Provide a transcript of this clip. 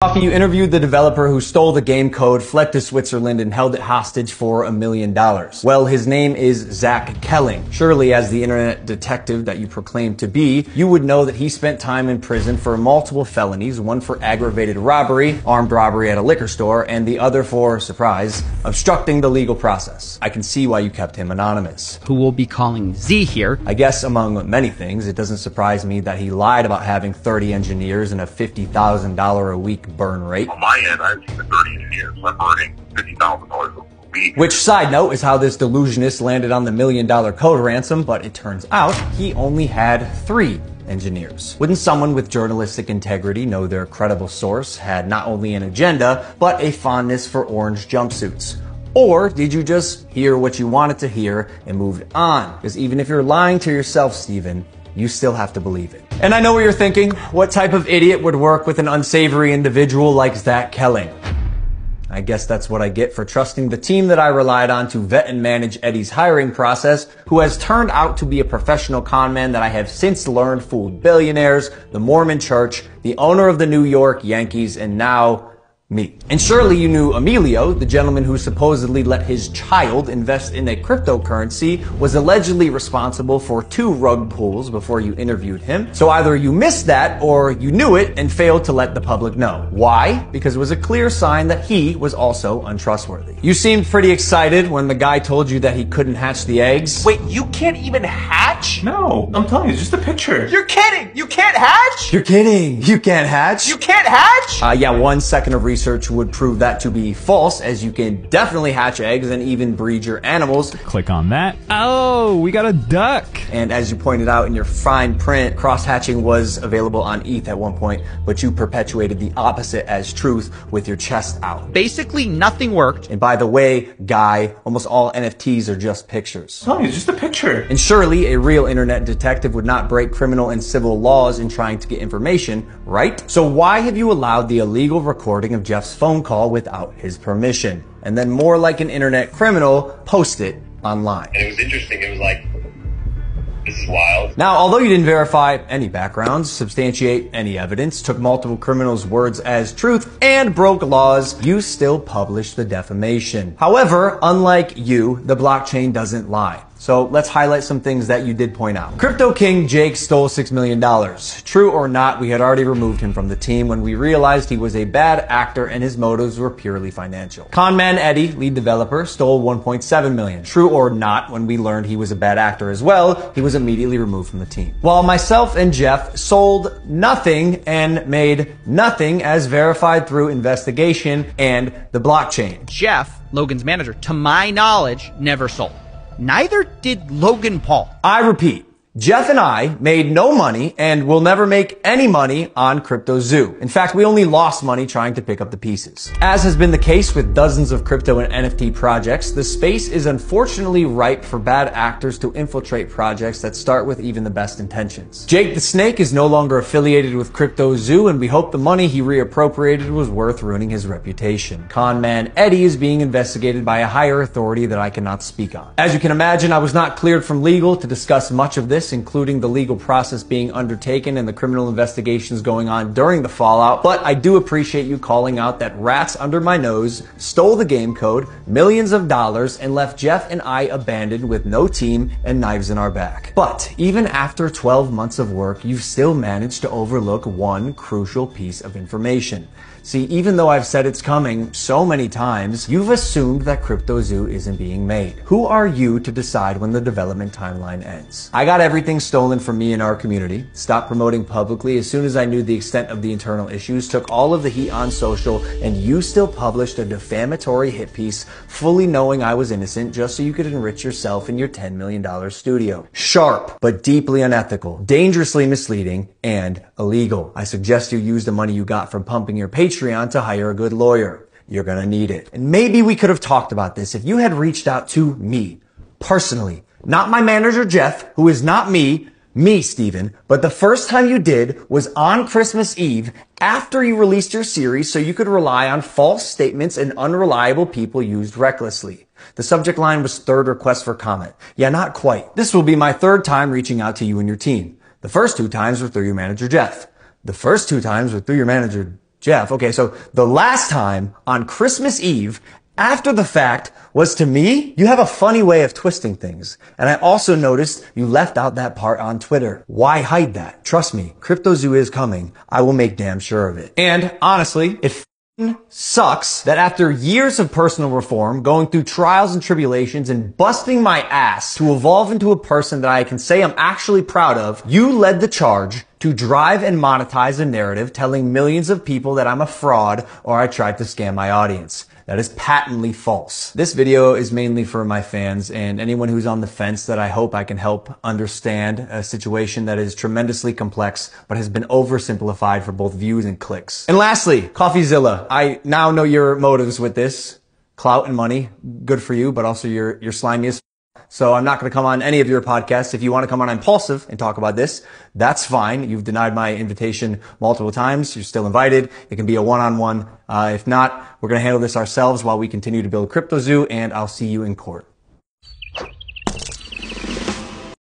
Coffee, you interviewed the developer who stole the game code, fled to Switzerland, and held it hostage for $1 million. Well, his name is Zach Kelling. Surely, as the internet detective that you proclaim to be, you would know that he spent time in prison for multiple felonies, one for aggravated robbery, armed robbery at a liquor store, and the other for, surprise, obstructing the legal process. I can see why you kept him anonymous. Who we'll be calling Z here. I guess among many things, it doesn't surprise me that he lied about having 30 engineers and a $50,000 a week burn rate. On my end, I have 30 engineers. I'm burning $50,000 a week. Which, side note, is how this delusionist landed on the $1 million code ransom, but it turns out he only had 3 engineers. Wouldn't someone with journalistic integrity know their credible source had not only an agenda, but a fondness for orange jumpsuits? Or did you just hear what you wanted to hear and moved on? Because even if you're lying to yourself, Steven, you still have to believe it. And I know what you're thinking. What type of idiot would work with an unsavory individual like Zach Kelling? I guess that's what I get for trusting the team that I relied on to vet and manage Eddie's hiring process, who has turned out to be a professional conman that I have since learned fooled billionaires, the Mormon Church, the owner of the New York Yankees, and now me. And surely you knew Emilio, the gentleman who supposedly let his child invest in a cryptocurrency, was allegedly responsible for 2 rug pulls before you interviewed him. So either you missed that or you knew it and failed to let the public know. Why? Because it was a clear sign that he was also untrustworthy. You seemed pretty excited when the guy told you that he couldn't hatch the eggs. Wait, you can't even hatch? No, I'm telling you, it's just a picture. You're kidding! You can't hatch? You're kidding! You can't hatch? You can't hatch? Yeah, 1 second of research would prove that to be false, as you can definitely hatch eggs and even breed your animals. Click on that. Oh, we got a duck. And as you pointed out in your fine print, cross-hatching was available on ETH at one point, but you perpetuated the opposite as truth with your chest out. Basically, nothing worked. And by the way, guy, almost all NFTs are just pictures. I'm telling you, it's just a picture. And surely a real internet detective would not break criminal and civil laws in trying to get information, right? So why have you allowed the illegal recording of Jeff's phone call without his permission? And then, more like an internet criminal, post it online. And it was interesting. It was like, this is wild. Now, although you didn't verify any backgrounds, substantiate any evidence, took multiple criminals' words as truth, and broke laws, you still published the defamation. However, unlike you, the blockchain doesn't lie. So let's highlight some things that you did point out. Crypto King Jake stole $6 million. True or not, we had already removed him from the team when we realized he was a bad actor and his motives were purely financial. Conman Eddie, lead developer, stole $1.7 million. True or not, when we learned he was a bad actor as well, he was immediately removed from the team. While myself and Jeff sold nothing and made nothing as verified through investigation and the blockchain. Jeff, Logan's manager, to my knowledge, never sold. Neither did Logan Paul. I repeat, Jeff and I made no money and will never make any money on cryptozoo. In fact, we only lost money trying to pick up the pieces. As has been the case with dozens of crypto and NFT projects, the space is unfortunately ripe for bad actors to infiltrate projects that start with even the best intentions. Jake the Snake is no longer affiliated with cryptozoo, and we hope the money he reappropriated was worth ruining his reputation. Conman Eddie is being investigated by a higher authority that I cannot speak on. As you can imagine, I was not cleared from legal to discuss much of this, including the legal process being undertaken and the criminal investigations going on during the fallout, but I do appreciate you calling out that rats under my nose stole the game code, millions of dollars, and left Jeff and I abandoned with no team and knives in our back. But even after 12 months of work, you've still managed to overlook one crucial piece of information. See, even though I've said it's coming so many times, you've assumed that cryptozoo isn't being made. Who are you to decide when the development timeline ends? I got everything stolen from me in our community, stopped promoting publicly as soon as I knew the extent of the internal issues, took all of the heat on social, and you still published a defamatory hit piece fully knowing I was innocent just so you could enrich yourself in your $10 million studio. Sharp, but deeply unethical, dangerously misleading, and illegal. I suggest you use the money you got from pumping your Patreon to hire a good lawyer. You're gonna need it. And maybe we could have talked about this if you had reached out to me, personally. Not my manager, Jeff, who is not me, Steven, but the first time you did was on Christmas Eve after you released your series so you could rely on false statements and unreliable people used recklessly. The subject line was third request for comment. Yeah, not quite. This will be my 3rd time reaching out to you and your team. The first 2 times were through your manager, Jeff. The first 2 times were through your manager, Jeff, okay, so the last time on Christmas Eve, after the fact, was to me? You have a funny way of twisting things. And I also noticed you left out that part on Twitter. Why hide that? Trust me, cryptozoo is coming. I will make damn sure of it. And honestly, it sucks that after years of personal reform, going through trials and tribulations and busting my ass to evolve into a person that I can say I'm actually proud of, you led the charge to drive and monetize a narrative telling millions of people that I'm a fraud or I tried to scam my audience. That is patently false. This video is mainly for my fans and anyone who's on the fence that I hope I can help understand a situation that is tremendously complex but has been oversimplified for both views and clicks. And lastly, coffezilla. I now know your motives with this. Clout and money, good for you, but also you're slimy as f. So I'm not going to come on any of your podcasts. If you want to come on Impulsive and talk about this, that's fine. You've denied my invitation multiple times. You're still invited. It can be a one-on-one. If not, we're going to handle this ourselves while we continue to build cryptozoo, and I'll see you in court.